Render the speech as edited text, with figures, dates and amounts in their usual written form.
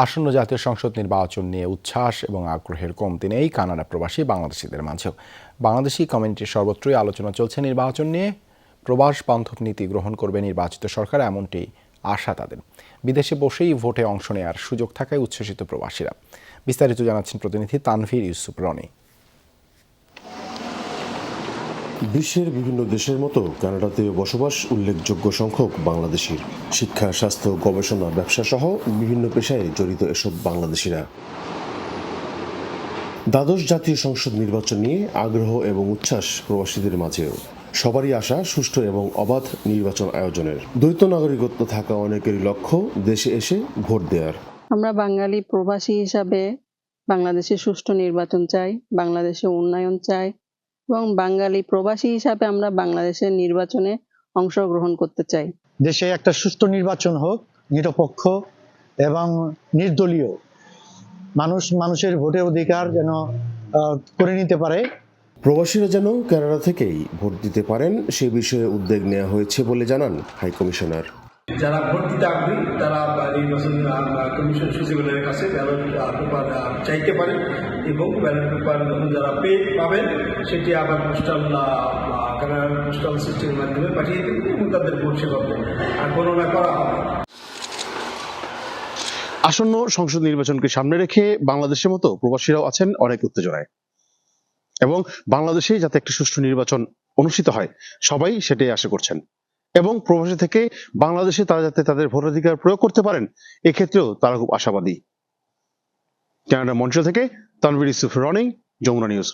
আসন্ন জাতীয় সংসদ নির্বাচন নিয়ে উচ্ছ্বাস এবং আগ্রহের কমতি নেই কানাডা প্রবাসী বাংলাদেশিদের মাঝেও। বাংলাদেশি কমিউনিটির সর্বত্রই আলোচনা চলছে নির্বাচন নিয়ে। প্রবাস বান্ধব নীতি গ্রহণ করবে নির্বাচিত সরকার, এমনটি আশা তাদের। বিদেশে বসেই ভোটে অংশ নেওয়ার সুযোগ থাকায় উচ্ছ্বসিত প্রবাসীরা। বিস্তারিত জানাচ্ছেন প্রতিনিধি তানভীর ইউসুফ রনি। বিশ্বের বিভিন্ন দেশের মতো কানাডাতেও বসবাস উল্লেখযোগ্য সংখ্যক বাংলাদেশির। শিক্ষা, স্বাস্থ্য, গবেষণা, ব্যবসা সহ বিভিন্ন পেশায় জড়িত এসব বাংলাদেশিরা। দ্বাদশ জাতীয় সংসদ নির্বাচন নিয়ে আগ্রহ এবং উচ্ছ্বাস প্রবাসীদের মাঝেও। সবারই আশা সুষ্ঠু এবং অবাধ নির্বাচন আয়োজনের। দ্বৈত নাগরিকত্ব থাকা অনেকেরই লক্ষ্য দেশে এসে ভোট দেওয়ার। আমরা বাঙালি প্রবাসী হিসাবে বাংলাদেশে সুষ্ঠু নির্বাচন চাই, বাংলাদেশে উন্নয়ন চাই এবং বাঙালি প্রবাসী হিসাবে আমরা বাংলাদেশের নির্বাচনে অংশগ্রহণ করতে চাই। দেশে একটা সুষ্ঠু নির্বাচন হোক, নিরপেক্ষ এবং নির্দলীয়। মানুষের ভোটের অধিকার যেন করে নিতে পারে। প্রবাসীরা যেন কানাডা থেকেই ভোট দিতে পারেন সে বিষয়ে উদ্যোগ নেওয়া হয়েছে বলে জানান হাই কমিশনার। যারা ভোট দিতে আগ্রহী তারা নির্বাচন কমিশন সচিবালয়ের কাছে ব্যালট পেপার চাইতে পারেন এবং ব্যালট পেপার যখন যারা পাবেন সেটি আবার পোস্টাল সিস্টেমের মাধ্যমে পাঠিয়ে দেবেন এবং তাদের ভোট সেভাবে গণনা করা হবে। আসন্ন সংসদ নির্বাচনকে সামনে রেখে বাংলাদেশের মতো প্রবাসীরাও আছেন অনেক উত্তেজনায়, এবং বাংলাদেশে যাতে একটি সুষ্ঠু নির্বাচন অনুষ্ঠিত হয় সবাই সেটাই আশা করছেন, এবং প্রবাসী থেকে বাংলাদেশে তারা যাতে তাদের ভোটাধিকার প্রয়োগ করতে পারেন এক্ষেত্রেও তারা খুব আশাবাদী। কানাডা মঞ্চ থেকে তানভীর ইউসুফ রনি, যমুনা নিউজ।